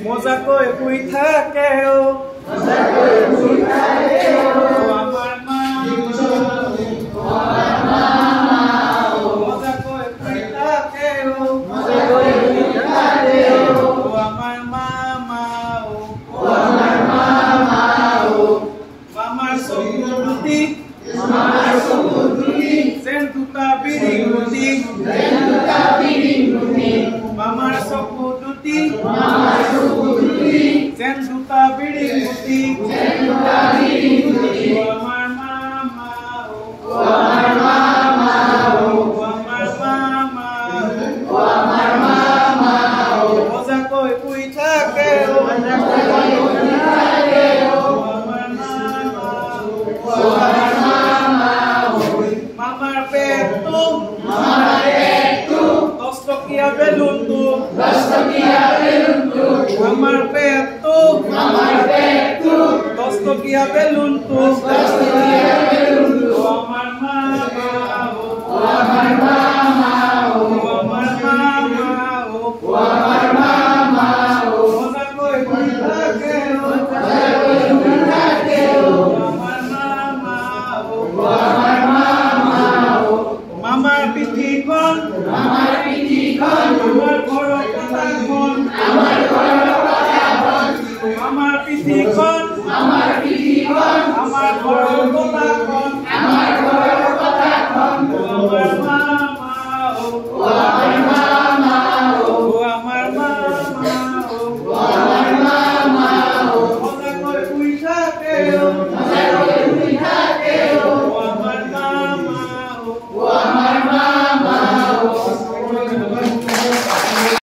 মজাকৈ শুই থাকে মজাকৈ শুই থাকে আমাৰ মা মজাকৈ শুই থাকে মজাকৈ শুই থাকে আমাৰ মামা আমাৰ মামা মামাৰ চকু দুটি যেন দুটা বিৰিং ৰুটি মামাৰ চকু দুটি যেন দুটা বিৰিং ৰুটি আমাৰ মামা আমাৰ মামা মজাকৈ শুই থাকে মামাৰ পেটটো 10 টকীয়া বেলুনটো আমাৰ পেটটো 10 টকীয়া বেলুনটো আমাৰ মামা আমাৰ মামা মজাকৈ শুই থাকে মামাৰ পিঠিখন আমাৰ ঘৰৰ কথাখন আমাৰ পিঠিখন আমাৰ ঘৰৰ কথাখন আমাৰ মামা